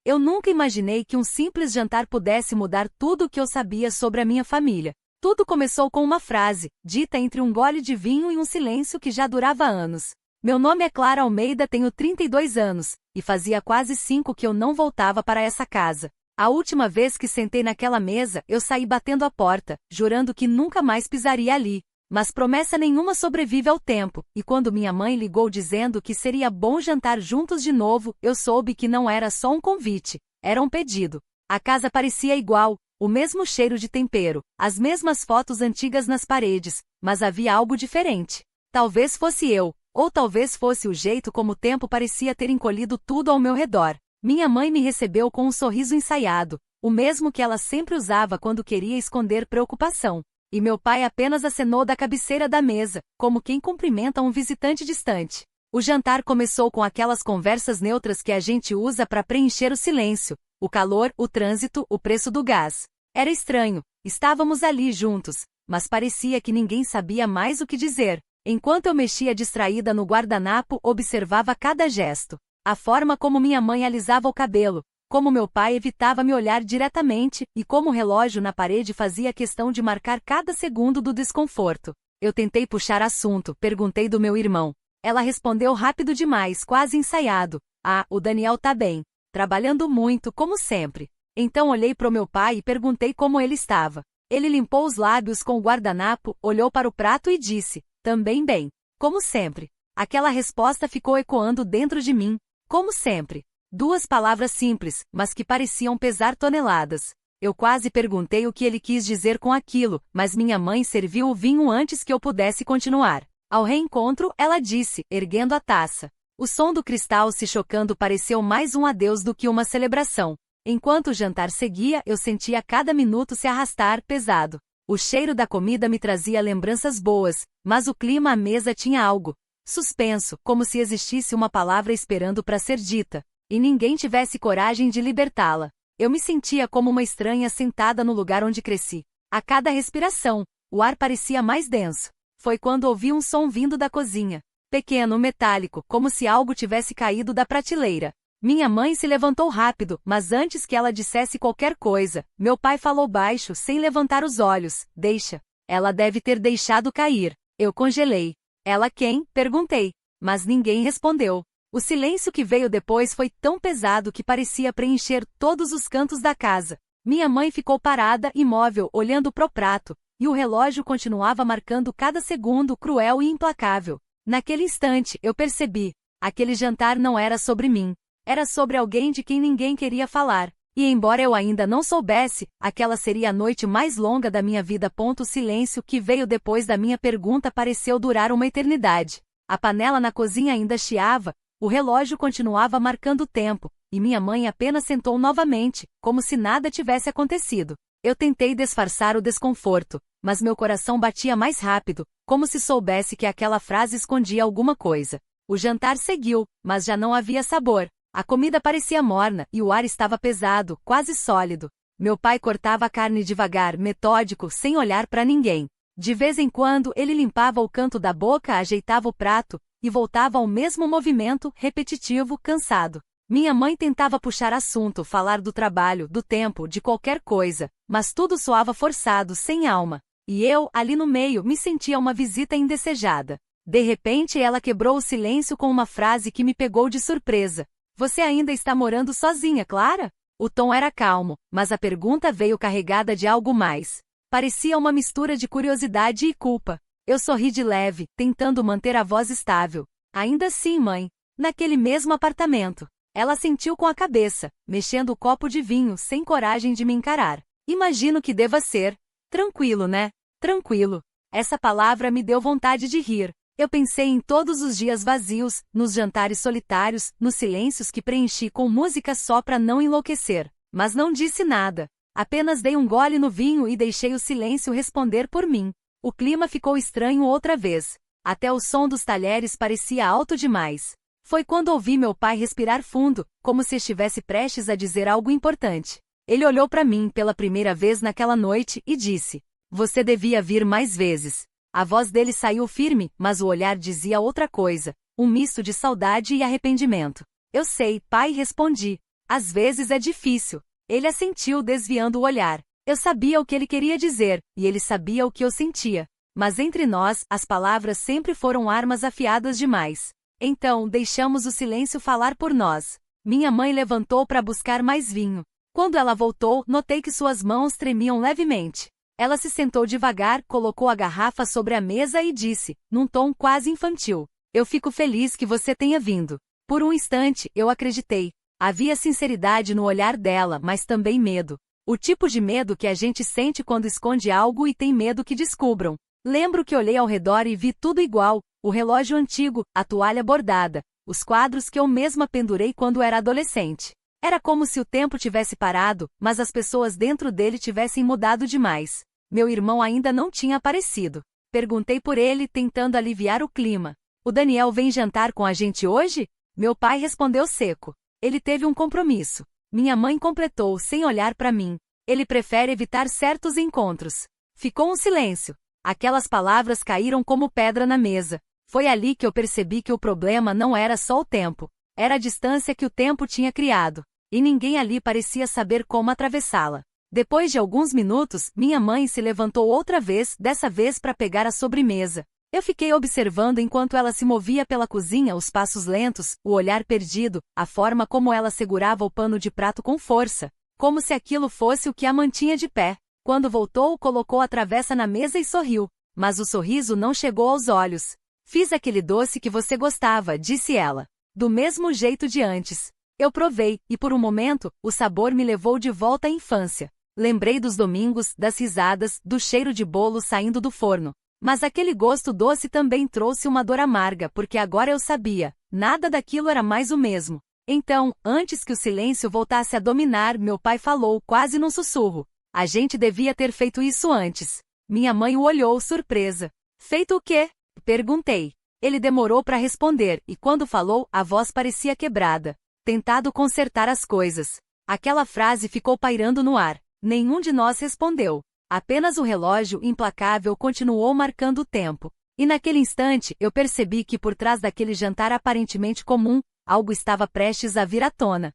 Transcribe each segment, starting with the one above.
Eu nunca imaginei que um simples jantar pudesse mudar tudo o que eu sabia sobre a minha família. Tudo começou com uma frase, dita entre um gole de vinho e um silêncio que já durava anos. Meu nome é Clara Almeida, tenho 32 anos, e fazia quase 5 que eu não voltava para essa casa. A última vez que sentei naquela mesa, eu saí batendo a porta, jurando que nunca mais pisaria ali. Mas promessa nenhuma sobrevive ao tempo, e quando minha mãe ligou dizendo que seria bom jantar juntos de novo, eu soube que não era só um convite, era um pedido. A casa parecia igual, o mesmo cheiro de tempero, as mesmas fotos antigas nas paredes, mas havia algo diferente. Talvez fosse eu, ou talvez fosse o jeito como o tempo parecia ter encolhido tudo ao meu redor. Minha mãe me recebeu com um sorriso ensaiado, o mesmo que ela sempre usava quando queria esconder preocupação. E meu pai apenas acenou da cabeceira da mesa, como quem cumprimenta um visitante distante. O jantar começou com aquelas conversas neutras que a gente usa para preencher o silêncio. O calor, o trânsito, o preço do gás. Era estranho, estávamos ali juntos, mas parecia que ninguém sabia mais o que dizer. Enquanto eu mexia distraída no guardanapo, observava cada gesto. A forma como minha mãe alisava o cabelo, como meu pai evitava me olhar diretamente, e como o relógio na parede fazia questão de marcar cada segundo do desconforto. Eu tentei puxar assunto, perguntei do meu irmão. Ela respondeu rápido demais, quase ensaiado. Ah, o Daniel tá bem. Trabalhando muito, como sempre. Então olhei pro meu pai e perguntei como ele estava. Ele limpou os lábios com o guardanapo, olhou para o prato e disse, também bem. Como sempre. Aquela resposta ficou ecoando dentro de mim. Como sempre. 2 palavras simples, mas que pareciam pesar toneladas. Eu quase perguntei o que ele quis dizer com aquilo, mas minha mãe serviu o vinho antes que eu pudesse continuar. Ao reencontro, ela disse, erguendo a taça. O som do cristal se chocando pareceu mais um adeus do que uma celebração. Enquanto o jantar seguia, eu sentia cada minuto se arrastar, pesado. O cheiro da comida me trazia lembranças boas, mas o clima à mesa tinha algo suspenso, como se existisse uma palavra esperando para ser dita, e ninguém tivesse coragem de libertá-la. Eu me sentia como uma estranha sentada no lugar onde cresci. A cada respiração, o ar parecia mais denso. Foi quando ouvi um som vindo da cozinha. Pequeno, metálico, como se algo tivesse caído da prateleira. Minha mãe se levantou rápido, mas antes que ela dissesse qualquer coisa, meu pai falou baixo, sem levantar os olhos. Deixa. Ela deve ter deixado cair. Eu congelei. Ela quem? Perguntei. Mas ninguém respondeu. O silêncio que veio depois foi tão pesado que parecia preencher todos os cantos da casa. Minha mãe ficou parada, imóvel, olhando pro prato, e o relógio continuava marcando cada segundo, cruel e implacável. Naquele instante, eu percebi. Aquele jantar não era sobre mim. Era sobre alguém de quem ninguém queria falar. E embora eu ainda não soubesse, aquela seria a noite mais longa da minha vida. O silêncio que veio depois da minha pergunta pareceu durar uma eternidade. A panela na cozinha ainda chiava, o relógio continuava marcando o tempo, e minha mãe apenas sentou novamente, como se nada tivesse acontecido. Eu tentei disfarçar o desconforto, mas meu coração batia mais rápido, como se soubesse que aquela frase escondia alguma coisa. O jantar seguiu, mas já não havia sabor. A comida parecia morna, e o ar estava pesado, quase sólido. Meu pai cortava a carne devagar, metódico, sem olhar para ninguém. De vez em quando, ele limpava o canto da boca, ajeitava o prato, e voltava ao mesmo movimento, repetitivo, cansado. Minha mãe tentava puxar assunto, falar do trabalho, do tempo, de qualquer coisa, mas tudo soava forçado, sem alma. E eu, ali no meio, me sentia uma visita indesejada. De repente ela quebrou o silêncio com uma frase que me pegou de surpresa. Você ainda está morando sozinha, Clara? O tom era calmo, mas a pergunta veio carregada de algo mais. Parecia uma mistura de curiosidade e culpa. Eu sorri de leve, tentando manter a voz estável. Ainda sim, mãe. Naquele mesmo apartamento. Ela sentiu com a cabeça, mexendo o copo de vinho, sem coragem de me encarar. Imagino que deva ser. Tranquilo, né? Tranquilo. Essa palavra me deu vontade de rir. Eu pensei em todos os dias vazios, nos jantares solitários, nos silêncios que preenchi com música só para não enlouquecer. Mas não disse nada. Apenas dei um gole no vinho e deixei o silêncio responder por mim. O clima ficou estranho outra vez. Até o som dos talheres parecia alto demais. Foi quando ouvi meu pai respirar fundo, como se estivesse prestes a dizer algo importante. Ele olhou para mim pela primeira vez naquela noite e disse: Você devia vir mais vezes. A voz dele saiu firme, mas o olhar dizia outra coisa, um misto de saudade e arrependimento. Eu sei, pai, respondi. Às vezes é difícil. Ele assentiu, desviando o olhar. Eu sabia o que ele queria dizer, e ele sabia o que eu sentia. Mas entre nós, as palavras sempre foram armas afiadas demais. Então, deixamos o silêncio falar por nós. Minha mãe levantou para buscar mais vinho. Quando ela voltou, notei que suas mãos tremiam levemente. Ela se sentou devagar, colocou a garrafa sobre a mesa e disse, num tom quase infantil: "Eu fico feliz que você tenha vindo." Por um instante, eu acreditei. Havia sinceridade no olhar dela, mas também medo. O tipo de medo que a gente sente quando esconde algo e tem medo que descubram. Lembro que olhei ao redor e vi tudo igual: o relógio antigo, a toalha bordada, os quadros que eu mesma pendurei quando era adolescente. Era como se o tempo tivesse parado, mas as pessoas dentro dele tivessem mudado demais. Meu irmão ainda não tinha aparecido. Perguntei por ele, tentando aliviar o clima. "O Daniel vem jantar com a gente hoje?" Meu pai respondeu seco. "Ele teve um compromisso." Minha mãe completou, sem olhar para mim. "Ele prefere evitar certos encontros." Ficou um silêncio. Aquelas palavras caíram como pedra na mesa. Foi ali que eu percebi que o problema não era só o tempo. Era a distância que o tempo tinha criado. E ninguém ali parecia saber como atravessá-la. Depois de alguns minutos, minha mãe se levantou outra vez, dessa vez para pegar a sobremesa. Eu fiquei observando enquanto ela se movia pela cozinha, os passos lentos, o olhar perdido, a forma como ela segurava o pano de prato com força, como se aquilo fosse o que a mantinha de pé. Quando voltou, colocou a travessa na mesa e sorriu. Mas o sorriso não chegou aos olhos. "Fiz aquele doce que você gostava", disse ela. "Do mesmo jeito de antes." Eu provei, e por um momento, o sabor me levou de volta à infância. Lembrei dos domingos, das risadas, do cheiro de bolo saindo do forno. Mas aquele gosto doce também trouxe uma dor amarga, porque agora eu sabia, nada daquilo era mais o mesmo. Então, antes que o silêncio voltasse a dominar, meu pai falou, quase num sussurro: "A gente devia ter feito isso antes." Minha mãe o olhou, surpresa. "Feito o quê?" perguntei. Ele demorou para responder, e quando falou, a voz parecia quebrada. "Tentado consertar as coisas." Aquela frase ficou pairando no ar. Nenhum de nós respondeu. Apenas o relógio implacável continuou marcando o tempo. E naquele instante, eu percebi que por trás daquele jantar aparentemente comum, algo estava prestes a vir à tona.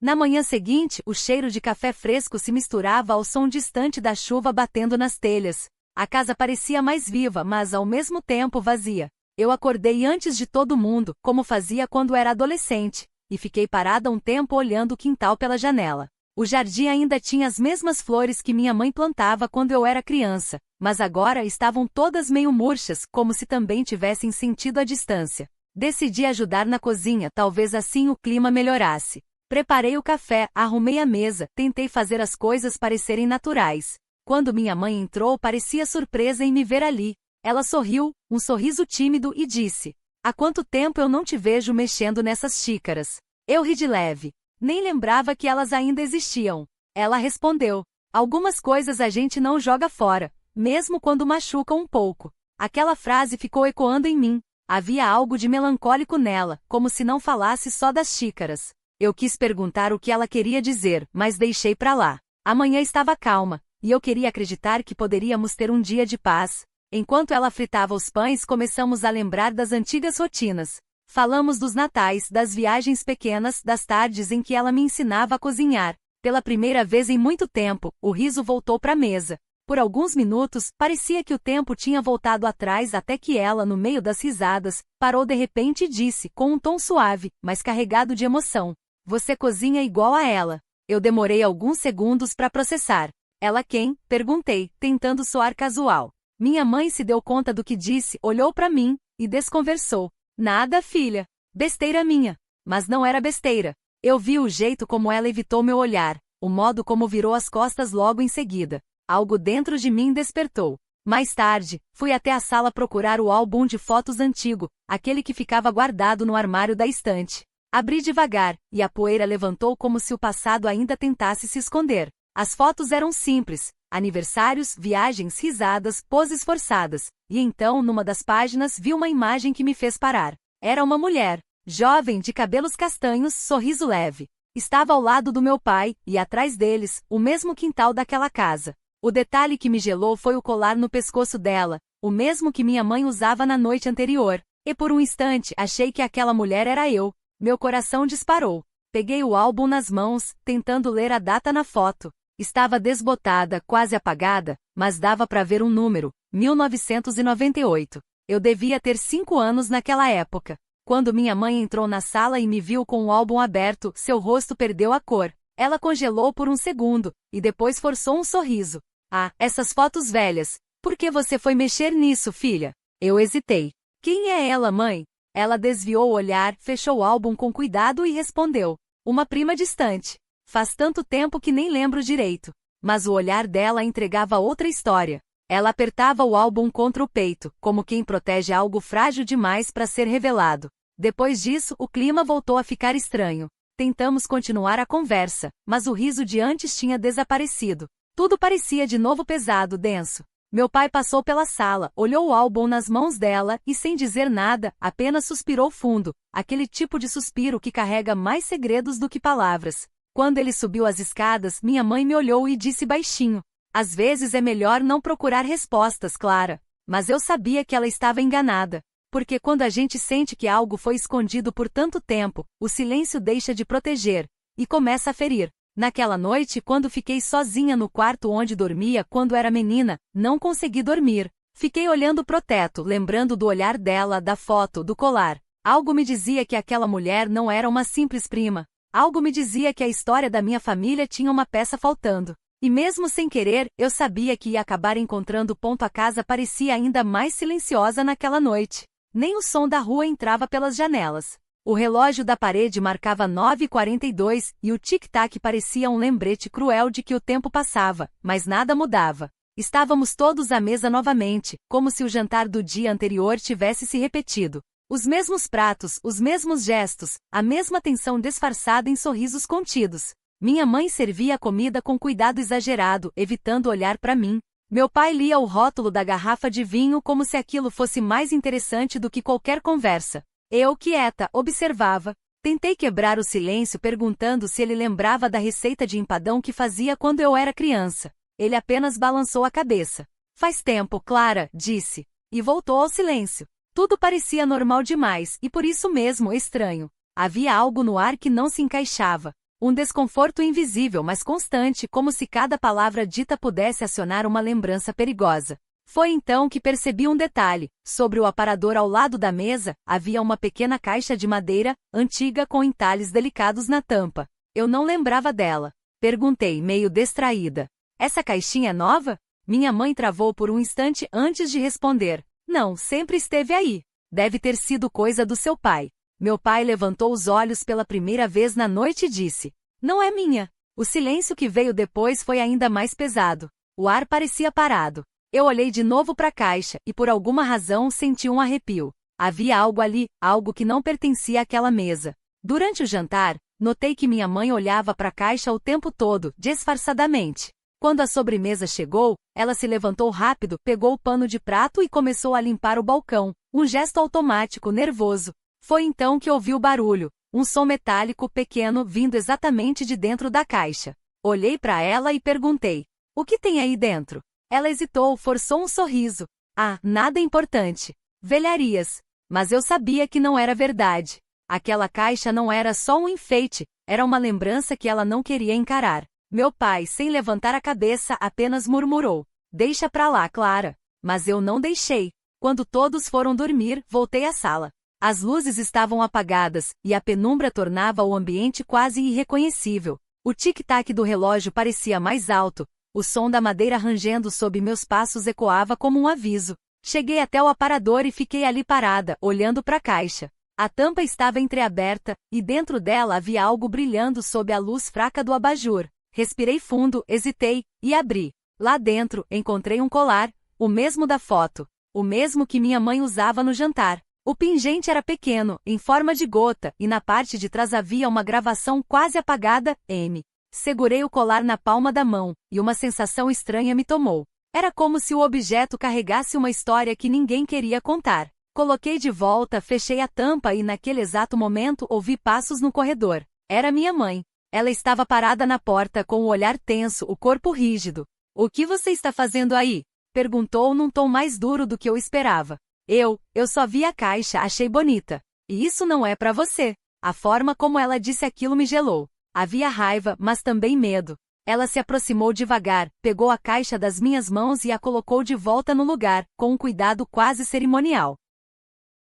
Na manhã seguinte, o cheiro de café fresco se misturava ao som distante da chuva batendo nas telhas. A casa parecia mais viva, mas ao mesmo tempo vazia. Eu acordei antes de todo mundo, como fazia quando era adolescente, e fiquei parada um tempo olhando o quintal pela janela. O jardim ainda tinha as mesmas flores que minha mãe plantava quando eu era criança, mas agora estavam todas meio murchas, como se também tivessem sentido a distância. Decidi ajudar na cozinha, talvez assim o clima melhorasse. Preparei o café, arrumei a mesa, tentei fazer as coisas parecerem naturais. Quando minha mãe entrou, parecia surpresa em me ver ali. Ela sorriu, um sorriso tímido, e disse: "Há quanto tempo eu não te vejo mexendo nessas xícaras?" Eu ri de leve. Nem lembrava que elas ainda existiam. Ela respondeu: "Algumas coisas a gente não joga fora, mesmo quando machucam um pouco." Aquela frase ficou ecoando em mim. Havia algo de melancólico nela, como se não falasse só das xícaras. Eu quis perguntar o que ela queria dizer, mas deixei pra lá. A manhã estava calma, e eu queria acreditar que poderíamos ter um dia de paz. Enquanto ela fritava os pães, começamos a lembrar das antigas rotinas. Falamos dos natais, das viagens pequenas, das tardes em que ela me ensinava a cozinhar. Pela primeira vez em muito tempo, o riso voltou para a mesa. Por alguns minutos, parecia que o tempo tinha voltado atrás até que ela, no meio das risadas, parou de repente e disse, com um tom suave, mas carregado de emoção: "Você cozinha igual a ela." Eu demorei alguns segundos para processar. "Ela quem?" perguntei, tentando soar casual. Minha mãe se deu conta do que disse, olhou para mim e desconversou. "Nada, filha. Besteira minha." Mas não era besteira. Eu vi o jeito como ela evitou meu olhar, o modo como virou as costas logo em seguida. Algo dentro de mim despertou. Mais tarde, fui até a sala procurar o álbum de fotos antigo, aquele que ficava guardado no armário da estante. Abri devagar, e a poeira levantou como se o passado ainda tentasse se esconder. As fotos eram simples: aniversários, viagens, risadas, poses forçadas. E então, numa das páginas, vi uma imagem que me fez parar. Era uma mulher, jovem, de cabelos castanhos, sorriso leve. Estava ao lado do meu pai, e atrás deles, o mesmo quintal daquela casa. O detalhe que me gelou foi o colar no pescoço dela, o mesmo que minha mãe usava na noite anterior. E por um instante, achei que aquela mulher era eu. Meu coração disparou. Peguei o álbum nas mãos, tentando ler a data na foto. Estava desbotada, quase apagada, mas dava para ver um número, 1998. Eu devia ter 5 anos naquela época. Quando minha mãe entrou na sala e me viu com o álbum aberto, seu rosto perdeu a cor. Ela congelou por um segundo, e depois forçou um sorriso. Ah, essas fotos velhas. Por que você foi mexer nisso, filha? Eu hesitei. Quem é ela, mãe? Ela desviou o olhar, fechou o álbum com cuidado e respondeu. Uma prima distante. Faz tanto tempo que nem lembro direito. Mas o olhar dela entregava outra história. Ela apertava o álbum contra o peito, como quem protege algo frágil demais para ser revelado. Depois disso, o clima voltou a ficar estranho. Tentamos continuar a conversa, mas o riso de antes tinha desaparecido. Tudo parecia de novo pesado, denso. Meu pai passou pela sala, olhou o álbum nas mãos dela e, sem dizer nada, apenas suspirou fundo, aquele tipo de suspiro que carrega mais segredos do que palavras. Quando ele subiu as escadas, minha mãe me olhou e disse baixinho. Às vezes é melhor não procurar respostas, Clara. Mas eu sabia que ela estava enganada. Porque quando a gente sente que algo foi escondido por tanto tempo, o silêncio deixa de proteger e começa a ferir. Naquela noite, quando fiquei sozinha no quarto onde dormia quando era menina, não consegui dormir. Fiquei olhando pro teto, lembrando do olhar dela, da foto, do colar. Algo me dizia que aquela mulher não era uma simples prima. Algo me dizia que a história da minha família tinha uma peça faltando. E mesmo sem querer, eu sabia que ia acabar encontrando. A casa parecia ainda mais silenciosa naquela noite. Nem o som da rua entrava pelas janelas. O relógio da parede marcava 9h42 e o tic-tac parecia um lembrete cruel de que o tempo passava, mas nada mudava. Estávamos todos à mesa novamente, como se o jantar do dia anterior tivesse se repetido. Os mesmos pratos, os mesmos gestos, a mesma tensão disfarçada em sorrisos contidos. Minha mãe servia a comida com cuidado exagerado, evitando olhar para mim. Meu pai lia o rótulo da garrafa de vinho como se aquilo fosse mais interessante do que qualquer conversa. Eu, quieta, observava. Tentei quebrar o silêncio perguntando se ele lembrava da receita de empadão que fazia quando eu era criança. Ele apenas balançou a cabeça. Faz tempo, Clara, disse. E voltou ao silêncio. Tudo parecia normal demais, e por isso mesmo estranho. Havia algo no ar que não se encaixava. Um desconforto invisível mas constante, como se cada palavra dita pudesse acionar uma lembrança perigosa. Foi então que percebi um detalhe. Sobre o aparador ao lado da mesa, havia uma pequena caixa de madeira, antiga com entalhes delicados na tampa. Eu não lembrava dela. Perguntei, meio distraída. Essa caixinha é nova? Minha mãe travou por um instante antes de responder. Não, sempre esteve aí. Deve ter sido coisa do seu pai. Meu pai levantou os olhos pela primeira vez na noite e disse. Não é minha. O silêncio que veio depois foi ainda mais pesado. O ar parecia parado. Eu olhei de novo para a caixa, e por alguma razão senti um arrepio. Havia algo ali, algo que não pertencia àquela mesa. Durante o jantar, notei que minha mãe olhava para a caixa o tempo todo, disfarçadamente. Quando a sobremesa chegou, ela se levantou rápido, pegou o pano de prato e começou a limpar o balcão, um gesto automático, nervoso. Foi então que ouvi o barulho, um som metálico pequeno vindo exatamente de dentro da caixa. Olhei para ela e perguntei, o que tem aí dentro? Ela hesitou, forçou um sorriso. Ah, nada importante. Velharias. Mas eu sabia que não era verdade. Aquela caixa não era só um enfeite, era uma lembrança que ela não queria encarar. Meu pai, sem levantar a cabeça, apenas murmurou. Deixa pra lá, Clara. Mas eu não deixei. Quando todos foram dormir, voltei à sala. As luzes estavam apagadas, e a penumbra tornava o ambiente quase irreconhecível. O tic-tac do relógio parecia mais alto. O som da madeira rangendo sob meus passos ecoava como um aviso. Cheguei até o aparador e fiquei ali parada, olhando para a caixa. A tampa estava entreaberta, e dentro dela havia algo brilhando sob a luz fraca do abajur. Respirei fundo, hesitei, e abri. Lá dentro, encontrei um colar, o mesmo da foto. O mesmo que minha mãe usava no jantar. O pingente era pequeno, em forma de gota, e na parte de trás havia uma gravação quase apagada, M. Segurei o colar na palma da mão, e uma sensação estranha me tomou. Era como se o objeto carregasse uma história que ninguém queria contar. Coloquei de volta, fechei a tampa e naquele exato momento ouvi passos no corredor. Era minha mãe. Ela estava parada na porta com o olhar tenso, o corpo rígido. O que você está fazendo aí? Perguntou num tom mais duro do que eu esperava. Eu só vi a caixa, achei bonita. E isso não é para você. A forma como ela disse aquilo me gelou. Havia raiva, mas também medo. Ela se aproximou devagar, pegou a caixa das minhas mãos e a colocou de volta no lugar, com um cuidado quase cerimonial.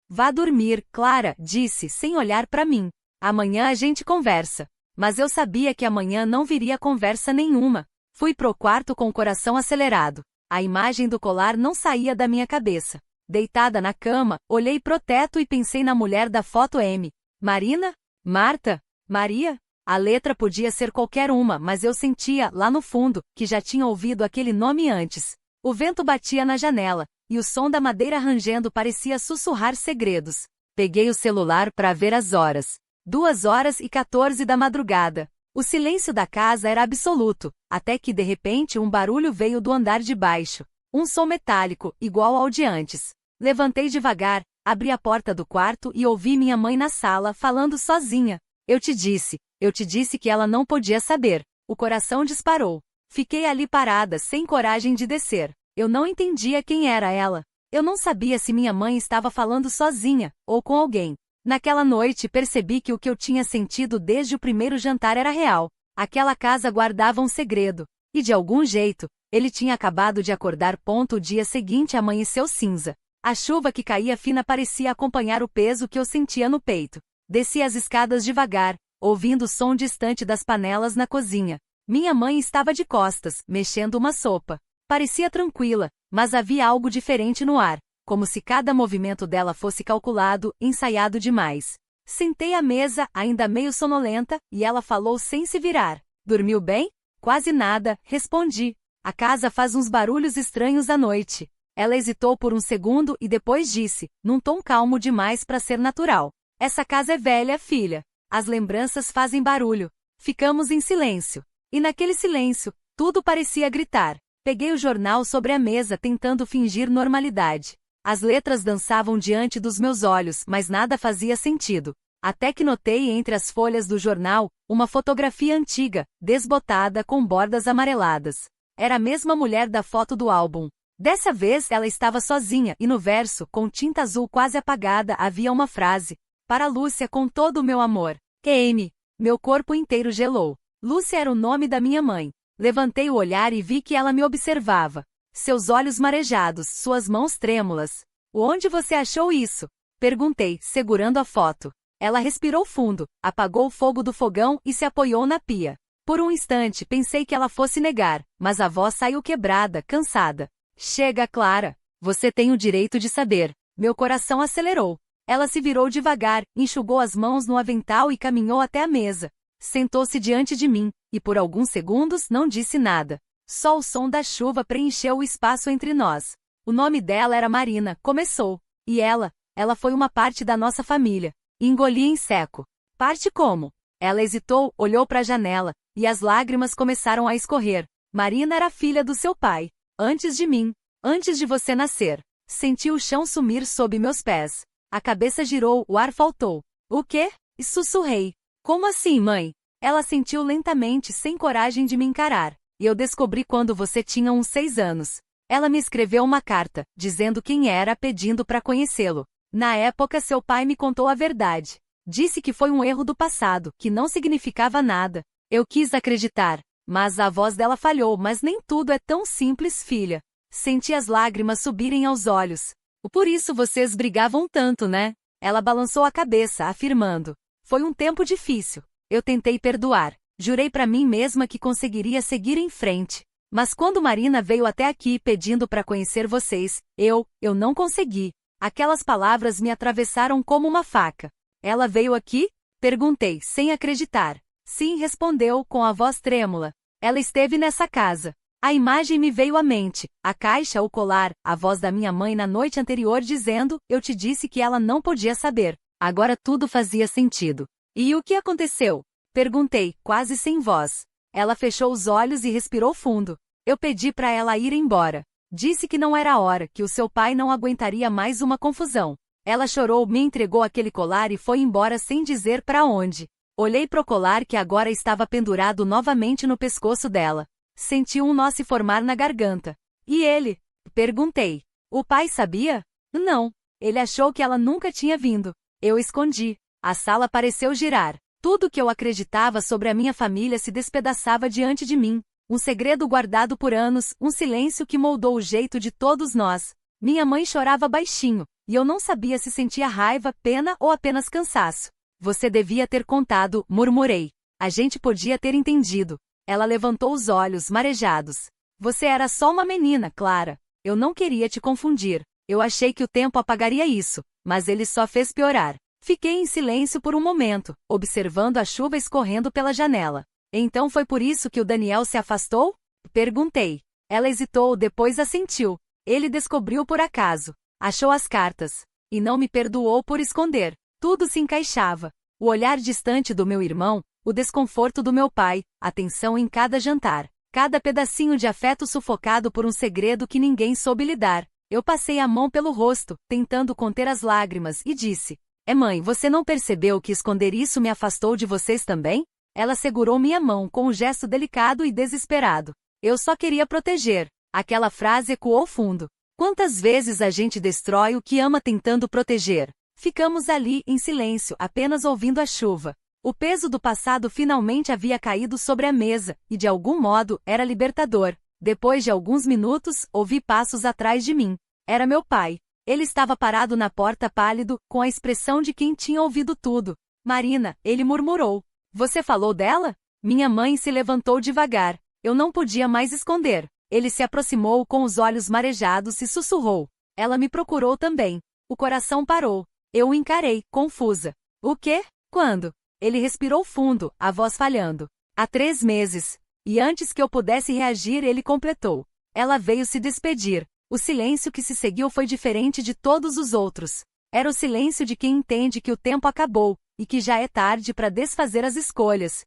Vá dormir, Clara, disse, sem olhar para mim. Amanhã a gente conversa. Mas eu sabia que amanhã não viria conversa nenhuma. Fui pro quarto com o coração acelerado. A imagem do colar não saía da minha cabeça. Deitada na cama, olhei pro teto e pensei na mulher da foto M. Marina? Marta? Maria? A letra podia ser qualquer uma, mas eu sentia, lá no fundo, que já tinha ouvido aquele nome antes. O vento batia na janela, e o som da madeira rangendo parecia sussurrar segredos. Peguei o celular para ver as horas. 2h14 da madrugada. O silêncio da casa era absoluto, até que de repente um barulho veio do andar de baixo. Um som metálico, igual ao de antes. Levantei devagar, abri a porta do quarto e ouvi minha mãe na sala, falando sozinha. Eu te disse que ela não podia saber. O coração disparou. Fiquei ali parada, sem coragem de descer. Eu não entendia quem era ela. Eu não sabia se minha mãe estava falando sozinha, ou com alguém. Naquela noite percebi que o que eu tinha sentido desde o primeiro jantar era real. Aquela casa guardava um segredo. E de algum jeito, ele tinha acabado de acordar. O dia seguinte amanheceu cinza. A chuva que caía fina parecia acompanhar o peso que eu sentia no peito. Desci as escadas devagar, ouvindo o som distante das panelas na cozinha. Minha mãe estava de costas, mexendo uma sopa. Parecia tranquila, mas havia algo diferente no ar, como se cada movimento dela fosse calculado, ensaiado demais. Sentei à mesa, ainda meio sonolenta, e ela falou sem se virar. Dormiu bem? Quase nada, respondi. A casa faz uns barulhos estranhos à noite. Ela hesitou por um segundo e depois disse, num tom calmo demais para ser natural. Essa casa é velha, filha. As lembranças fazem barulho. Ficamos em silêncio. E naquele silêncio, tudo parecia gritar. Peguei o jornal sobre a mesa tentando fingir normalidade. As letras dançavam diante dos meus olhos, mas nada fazia sentido. Até que notei entre as folhas do jornal, uma fotografia antiga, desbotada com bordas amareladas. Era a mesma mulher da foto do álbum. Dessa vez ela estava sozinha e no verso, com tinta azul quase apagada, havia uma frase. Para Lúcia com todo o meu amor. QM. Meu corpo inteiro gelou. Lúcia era o nome da minha mãe. Levantei o olhar e vi que ela me observava. Seus olhos marejados, suas mãos trêmulas. Onde você achou isso? Perguntei, segurando a foto. Ela respirou fundo, apagou o fogo do fogão e se apoiou na pia. Por um instante pensei que ela fosse negar, mas a voz saiu quebrada, cansada. Chega, Clara. Você tem o direito de saber. Meu coração acelerou. Ela se virou devagar, enxugou as mãos no avental e caminhou até a mesa. Sentou-se diante de mim, e por alguns segundos não disse nada. Só o som da chuva preencheu o espaço entre nós. O nome dela era Marina, começou. E ela foi uma parte da nossa família. Engoli em seco. Parte como? Ela hesitou, olhou para a janela, e as lágrimas começaram a escorrer. Marina era filha do seu pai. Antes de mim. Antes de você nascer. Senti o chão sumir sob meus pés. A cabeça girou, o ar faltou. O quê? E sussurrei. Como assim, mãe? Ela sentiu lentamente, sem coragem de me encarar. E eu descobri quando você tinha uns 6 anos. Ela me escreveu uma carta, dizendo quem era, pedindo para conhecê-lo. Na época seu pai me contou a verdade. Disse que foi um erro do passado, que não significava nada. Eu quis acreditar. Mas a voz dela falhou, mas nem tudo é tão simples, filha. Senti as lágrimas subirem aos olhos. Por isso vocês brigavam tanto, né? Ela balançou a cabeça, afirmando. Foi um tempo difícil. Eu tentei perdoar. Jurei para mim mesma que conseguiria seguir em frente. Mas quando Marina veio até aqui pedindo para conhecer vocês, eu não consegui. Aquelas palavras me atravessaram como uma faca. Ela veio aqui? Perguntei, sem acreditar. Sim, respondeu, com a voz trêmula. Ela esteve nessa casa. A imagem me veio à mente, a caixa, o colar, a voz da minha mãe na noite anterior dizendo, eu te disse que ela não podia saber. Agora tudo fazia sentido. E o que aconteceu? Perguntei, quase sem voz. Ela fechou os olhos e respirou fundo. Eu pedi para ela ir embora. Disse que não era hora, que o seu pai não aguentaria mais uma confusão. Ela chorou, me entregou aquele colar e foi embora sem dizer para onde. Olhei pro colar que agora estava pendurado novamente no pescoço dela. Senti um nó se formar na garganta. E ele? Perguntei. O pai sabia? Não. Ele achou que ela nunca tinha vindo. Eu escondi. A sala pareceu girar. Tudo que eu acreditava sobre a minha família se despedaçava diante de mim. Um segredo guardado por anos, um silêncio que moldou o jeito de todos nós. Minha mãe chorava baixinho, e eu não sabia se sentia raiva, pena ou apenas cansaço. Você devia ter contado, murmurei. A gente podia ter entendido. Ela levantou os olhos, marejados. Você era só uma menina, Clara. Eu não queria te confundir. Eu achei que o tempo apagaria isso, mas ele só fez piorar. Fiquei em silêncio por um momento, observando a chuva escorrendo pela janela. Então foi por isso que o Daniel se afastou? Perguntei. Ela hesitou, depois assentiu. Ele descobriu por acaso. Achou as cartas. E não me perdoou por esconder. Tudo se encaixava. O olhar distante do meu irmão, o desconforto do meu pai, a tensão em cada jantar. Cada pedacinho de afeto sufocado por um segredo que ninguém soube lidar. Eu passei a mão pelo rosto, tentando conter as lágrimas, e disse: mãe, você não percebeu que esconder isso me afastou de vocês também? Ela segurou minha mão com um gesto delicado e desesperado. Eu só queria proteger. Aquela frase ecoou fundo. Quantas vezes a gente destrói o que ama tentando proteger? Ficamos ali, em silêncio, apenas ouvindo a chuva. O peso do passado finalmente havia caído sobre a mesa, e de algum modo, era libertador. Depois de alguns minutos, ouvi passos atrás de mim. Era meu pai. Ele estava parado na porta pálido, com a expressão de quem tinha ouvido tudo. Marina, ele murmurou. Você falou dela? Minha mãe se levantou devagar. Eu não podia mais esconder. Ele se aproximou com os olhos marejados e sussurrou. Ela me procurou também. O coração parou. Eu o encarei, confusa. O quê? Quando? Ele respirou fundo, a voz falhando. Há 3 meses. E antes que eu pudesse reagir, ele completou. Ela veio se despedir. O silêncio que se seguiu foi diferente de todos os outros. Era o silêncio de quem entende que o tempo acabou, e que já é tarde para desfazer as escolhas.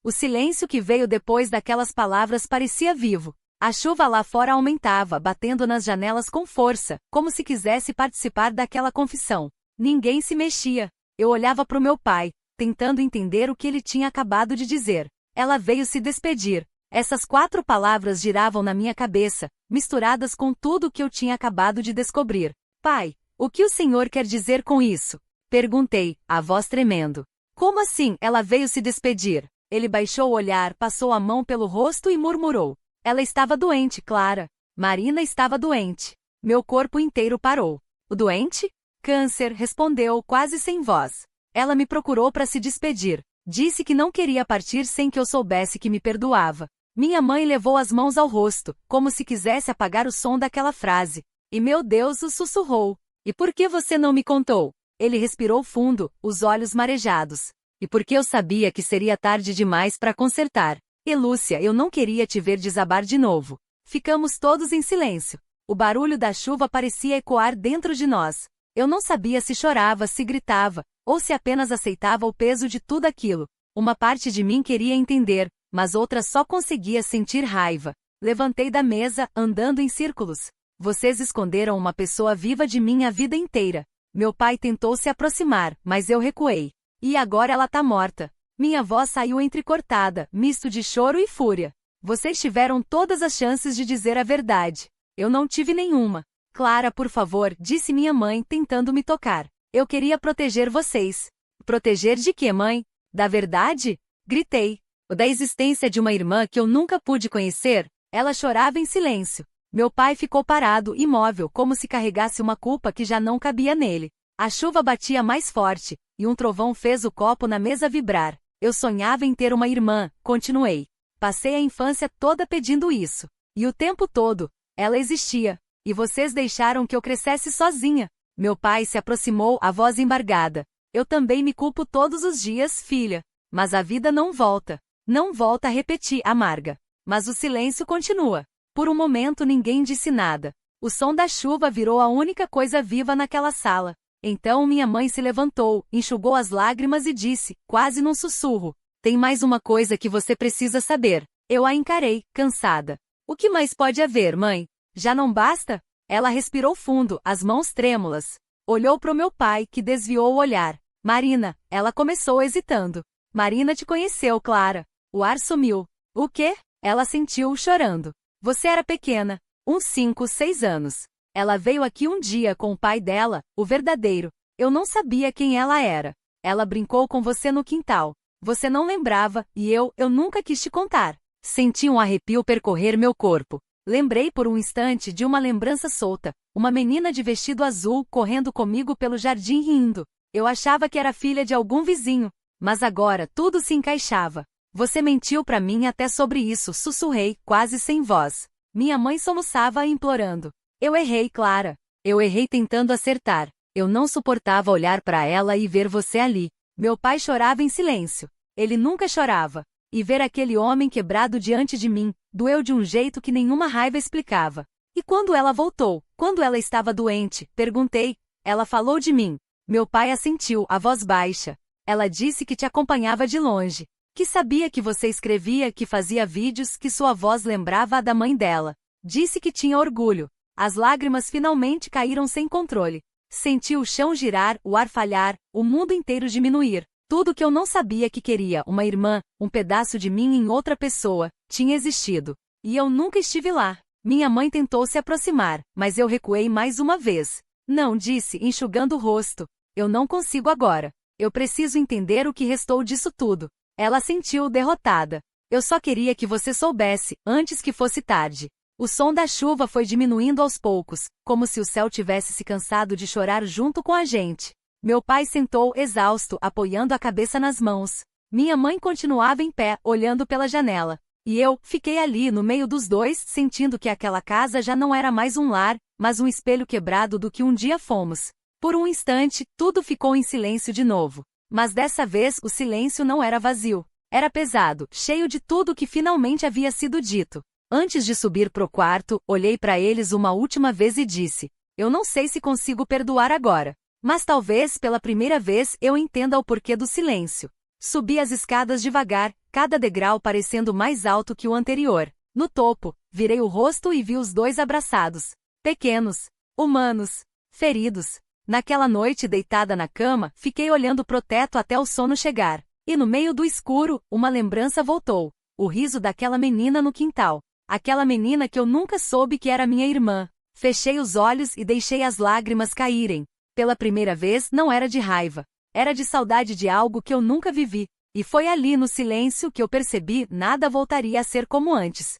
O silêncio que veio depois daquelas palavras parecia vivo. A chuva lá fora aumentava, batendo nas janelas com força, como se quisesse participar daquela confissão. Ninguém se mexia. Eu olhava para o meu pai, tentando entender o que ele tinha acabado de dizer. Ela veio se despedir. Essas 4 palavras giravam na minha cabeça, misturadas com tudo o que eu tinha acabado de descobrir. Pai, o que o senhor quer dizer com isso? Perguntei, a voz tremendo. Como assim, ela veio se despedir? Ele baixou o olhar, passou a mão pelo rosto e murmurou. Ela estava doente, Clara. Marina estava doente. Meu corpo inteiro parou. O doente? Câncer, respondeu, quase sem voz. Ela me procurou para se despedir. Disse que não queria partir sem que eu soubesse que me perdoava. Minha mãe levou as mãos ao rosto, como se quisesse apagar o som daquela frase. E meu Deus, o sussurrou. E por que você não me contou? Ele respirou fundo, os olhos marejados. E porque eu sabia que seria tarde demais para consertar. E Lúcia, eu não queria te ver desabar de novo. Ficamos todos em silêncio. O barulho da chuva parecia ecoar dentro de nós. Eu não sabia se chorava, se gritava, ou se apenas aceitava o peso de tudo aquilo. Uma parte de mim queria entender, mas outra só conseguia sentir raiva. Levantei da mesa, andando em círculos. Vocês esconderam uma pessoa viva de mim a vida inteira. Meu pai tentou se aproximar, mas eu recuei. E agora ela tá morta. Minha voz saiu entrecortada, misto de choro e fúria. Vocês tiveram todas as chances de dizer a verdade. Eu não tive nenhuma. Clara, por favor, disse minha mãe, tentando me tocar. Eu queria proteger vocês. Proteger de quê, mãe? Da verdade? Gritei. Da existência de uma irmã que eu nunca pude conhecer? Ela chorava em silêncio. Meu pai ficou parado, imóvel, como se carregasse uma culpa que já não cabia nele. A chuva batia mais forte, e um trovão fez o copo na mesa vibrar. Eu sonhava em ter uma irmã, continuei. Passei a infância toda pedindo isso. E o tempo todo, ela existia. E vocês deixaram que eu crescesse sozinha. Meu pai se aproximou, a voz embargada. Eu também me culpo todos os dias, filha. Mas a vida não volta. Não volta a repetir, amarga. Mas o silêncio continua. Por um momento ninguém disse nada. O som da chuva virou a única coisa viva naquela sala. Então minha mãe se levantou, enxugou as lágrimas e disse, quase num sussurro. Tem mais uma coisa que você precisa saber. Eu a encarei, cansada. O que mais pode haver, mãe? Já não basta? Ela respirou fundo, as mãos trêmulas. Olhou para o meu pai, que desviou o olhar. Marina, ela começou hesitando. Marina te conheceu, Clara. O ar sumiu. O quê? Ela sentiu, chorando. Você era pequena, uns 5, 6 anos. Ela veio aqui um dia com o pai dela, o verdadeiro. Eu não sabia quem ela era. Ela brincou com você no quintal. Você não lembrava, e eu nunca quis te contar. Senti um arrepio percorrer meu corpo. Lembrei por um instante de uma lembrança solta, uma menina de vestido azul correndo comigo pelo jardim rindo. Eu achava que era filha de algum vizinho, mas agora tudo se encaixava. Você mentiu pra mim até sobre isso, sussurrei, quase sem voz. Minha mãe soluçava implorando. Eu errei, Clara. Eu errei tentando acertar. Eu não suportava olhar pra ela e ver você ali. Meu pai chorava em silêncio. Ele nunca chorava. E ver aquele homem quebrado diante de mim, doeu de um jeito que nenhuma raiva explicava. E quando ela voltou? Quando ela estava doente? Perguntei. Ela falou de mim. Meu pai assentiu, a voz baixa. Ela disse que te acompanhava de longe. Que sabia que você escrevia, que fazia vídeos, que sua voz lembrava a da mãe dela. Disse que tinha orgulho. As lágrimas finalmente caíram sem controle. Senti o chão girar, o ar falhar, o mundo inteiro diminuir. Tudo que eu não sabia que queria, uma irmã, um pedaço de mim em outra pessoa, tinha existido. E eu nunca estive lá. Minha mãe tentou se aproximar, mas eu recuei mais uma vez. Não, disse, enxugando o rosto. Eu não consigo agora. Eu preciso entender o que restou disso tudo. Ela sentiu derrotada. Eu só queria que você soubesse, antes que fosse tarde. O som da chuva foi diminuindo aos poucos, como se o céu tivesse se cansado de chorar junto com a gente. Meu pai sentou, exausto, apoiando a cabeça nas mãos. Minha mãe continuava em pé, olhando pela janela. E eu, fiquei ali no meio dos dois, sentindo que aquela casa já não era mais um lar, mas um espelho quebrado do que um dia fomos. Por um instante, tudo ficou em silêncio de novo. Mas dessa vez o silêncio não era vazio. Era pesado, cheio de tudo que finalmente havia sido dito. Antes de subir pro quarto, olhei para eles uma última vez e disse: eu não sei se consigo perdoar agora. Mas talvez pela primeira vez eu entenda o porquê do silêncio. Subi as escadas devagar, cada degrau parecendo mais alto que o anterior. No topo, virei o rosto e vi os dois abraçados. Pequenos, humanos, feridos. Naquela noite deitada na cama, fiquei olhando pro teto até o sono chegar. E no meio do escuro, uma lembrança voltou. O riso daquela menina no quintal. Aquela menina que eu nunca soube que era minha irmã. Fechei os olhos e deixei as lágrimas caírem. Pela primeira vez não era de raiva. Era de saudade de algo que eu nunca vivi. E foi ali no silêncio que eu percebi nada voltaria a ser como antes.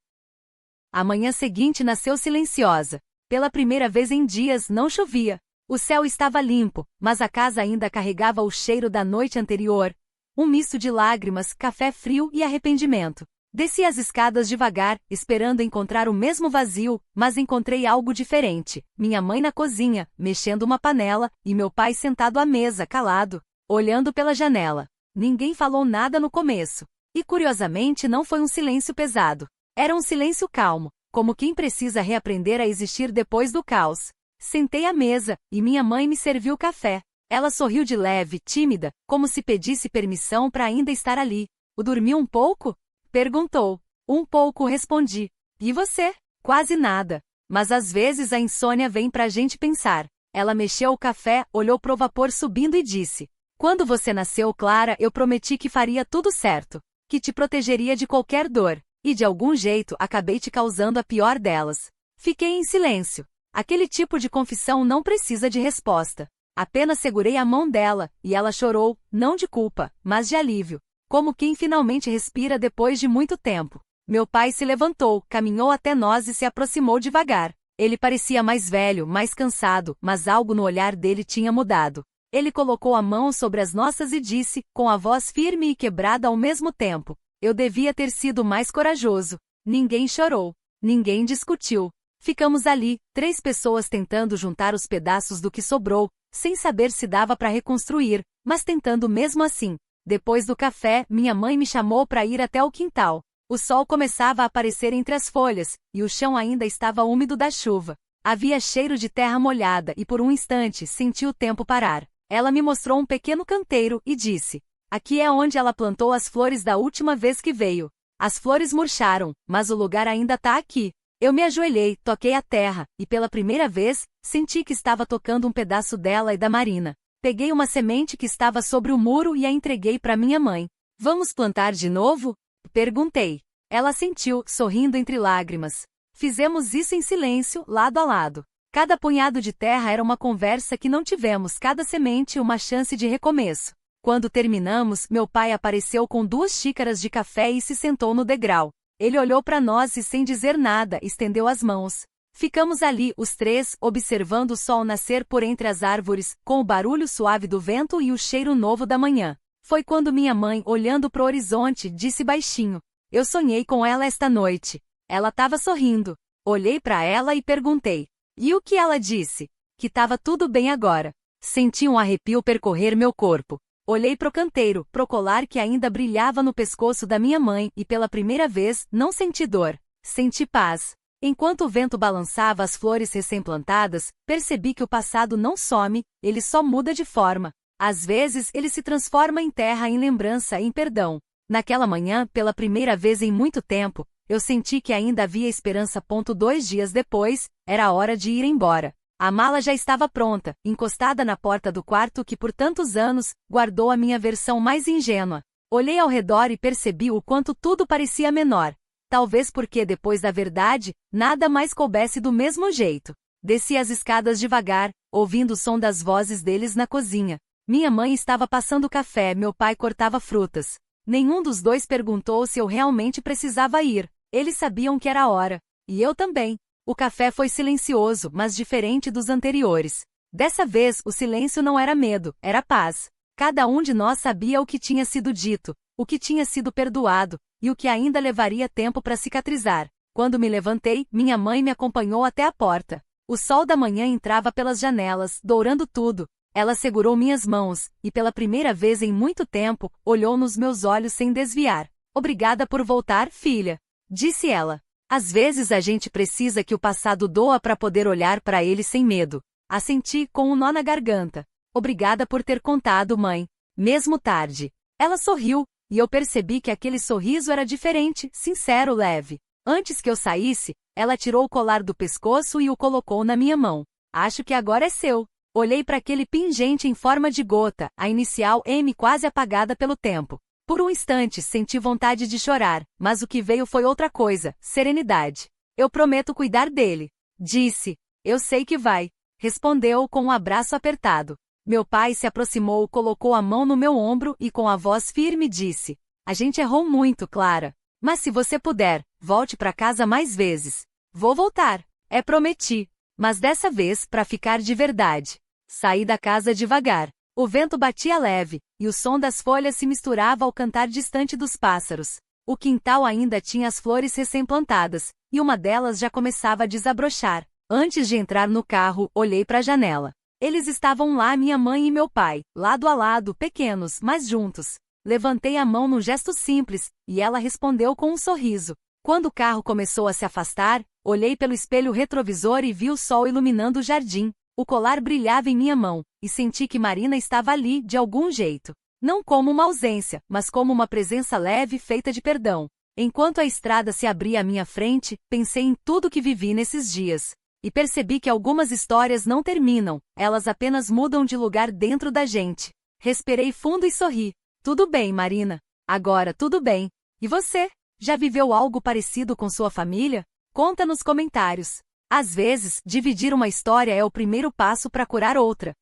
A manhã seguinte nasceu silenciosa. Pela primeira vez em dias não chovia. O céu estava limpo, mas a casa ainda carregava o cheiro da noite anterior. Um misto de lágrimas, café frio e arrependimento. Desci as escadas devagar, esperando encontrar o mesmo vazio, mas encontrei algo diferente. Minha mãe na cozinha, mexendo uma panela, e meu pai sentado à mesa, calado, olhando pela janela. Ninguém falou nada no começo. E curiosamente não foi um silêncio pesado. Era um silêncio calmo, como quem precisa reaprender a existir depois do caos. Sentei à mesa, e minha mãe me serviu café. Ela sorriu de leve, tímida, como se pedisse permissão para ainda estar ali. Dormiu um pouco? Perguntou. Um pouco, respondi. E você? Quase nada. Mas às vezes a insônia vem pra gente pensar. Ela mexeu o café, olhou pro vapor subindo e disse: quando você nasceu, Clara, eu prometi que faria tudo certo. Que te protegeria de qualquer dor. E de algum jeito acabei te causando a pior delas. Fiquei em silêncio. Aquele tipo de confissão não precisa de resposta. Apenas segurei a mão dela, e ela chorou, não de culpa, mas de alívio. Como quem finalmente respira depois de muito tempo. Meu pai se levantou, caminhou até nós e se aproximou devagar. Ele parecia mais velho, mais cansado, mas algo no olhar dele tinha mudado. Ele colocou a mão sobre as nossas e disse, com a voz firme e quebrada ao mesmo tempo: eu devia ter sido mais corajoso. Ninguém chorou. Ninguém discutiu. Ficamos ali, 3 pessoas tentando juntar os pedaços do que sobrou, sem saber se dava para reconstruir, mas tentando mesmo assim. Depois do café, minha mãe me chamou para ir até o quintal. O sol começava a aparecer entre as folhas, e o chão ainda estava úmido da chuva. Havia cheiro de terra molhada e por um instante senti o tempo parar. Ela me mostrou um pequeno canteiro e disse: aqui é onde ela plantou as flores da última vez que veio. As flores murcharam, mas o lugar ainda tá aqui. Eu me ajoelhei, toquei a terra, e pela primeira vez, senti que estava tocando um pedaço dela e da Marina. Peguei uma semente que estava sobre o muro e a entreguei para minha mãe. Vamos plantar de novo? Perguntei. Ela assentiu, sorrindo entre lágrimas. Fizemos isso em silêncio, lado a lado. Cada punhado de terra era uma conversa que não tivemos, cada semente uma chance de recomeço. Quando terminamos, meu pai apareceu com 2 xícaras de café e se sentou no degrau. Ele olhou para nós e, sem dizer nada, estendeu as mãos. Ficamos ali, os três, observando o sol nascer por entre as árvores, com o barulho suave do vento e o cheiro novo da manhã. Foi quando minha mãe, olhando pro horizonte, disse baixinho: "Eu sonhei com ela esta noite." Ela estava sorrindo. Olhei para ela e perguntei: "E o que ela disse?" Que estava tudo bem agora. Senti um arrepio percorrer meu corpo. Olhei pro canteiro, pro colar que ainda brilhava no pescoço da minha mãe e pela primeira vez, não senti dor. Senti paz. Enquanto o vento balançava as flores recém-plantadas, percebi que o passado não some, ele só muda de forma. Às vezes, ele se transforma em terra, em lembrança, em perdão. Naquela manhã, pela primeira vez em muito tempo, eu senti que ainda havia esperança. 2 dias depois, era hora de ir embora. A mala já estava pronta, encostada na porta do quarto que por tantos anos guardou a minha versão mais ingênua. Olhei ao redor e percebi o quanto tudo parecia menor. Talvez porque, depois da verdade, nada mais coubesse do mesmo jeito. Desci as escadas devagar, ouvindo o som das vozes deles na cozinha. Minha mãe estava passando café, meu pai cortava frutas. Nenhum dos dois perguntou se eu realmente precisava ir. Eles sabiam que era hora. E eu também. O café foi silencioso, mas diferente dos anteriores. Dessa vez, o silêncio não era medo, era paz. Cada um de nós sabia o que tinha sido dito, o que tinha sido perdoado, e o que ainda levaria tempo para cicatrizar. Quando me levantei, minha mãe me acompanhou até a porta. O sol da manhã entrava pelas janelas, dourando tudo. Ela segurou minhas mãos, e pela primeira vez em muito tempo, olhou nos meus olhos sem desviar. "Obrigada por voltar, filha," disse ela. Às vezes a gente precisa que o passado doa para poder olhar para ele sem medo. Assenti, com um nó na garganta. "Obrigada por ter contado, mãe. Mesmo tarde." Ela sorriu, e eu percebi que aquele sorriso era diferente, sincero, leve. Antes que eu saísse, ela tirou o colar do pescoço e o colocou na minha mão. "Acho que agora é seu." Olhei para aquele pingente em forma de gota, a inicial M quase apagada pelo tempo. Por um instante senti vontade de chorar, mas o que veio foi outra coisa: serenidade. "Eu prometo cuidar dele," disse. "Eu sei que vai," respondeu com um abraço apertado. Meu pai se aproximou, colocou a mão no meu ombro e com a voz firme disse: "A gente errou muito, Clara. Mas se você puder, volte para casa mais vezes." "Vou voltar." Prometi. Mas dessa vez para ficar de verdade. Saí da casa devagar. O vento batia leve, e o som das folhas se misturava ao cantar distante dos pássaros. O quintal ainda tinha as flores recém-plantadas, e uma delas já começava a desabrochar. Antes de entrar no carro, olhei para a janela. Eles estavam lá, minha mãe e meu pai, lado a lado, pequenos, mas juntos. Levantei a mão num gesto simples, e ela respondeu com um sorriso. Quando o carro começou a se afastar, olhei pelo espelho retrovisor e vi o sol iluminando o jardim. O colar brilhava em minha mão, e senti que Marina estava ali, de algum jeito. Não como uma ausência, mas como uma presença leve feita de perdão. Enquanto a estrada se abria à minha frente, pensei em tudo que vivi nesses dias. E percebi que algumas histórias não terminam, elas apenas mudam de lugar dentro da gente. Respirei fundo e sorri. "Tudo bem, Marina. Agora tudo bem. E você? Já viveu algo parecido com sua família? Conta nos comentários. Às vezes, dividir uma história é o primeiro passo para curar outra."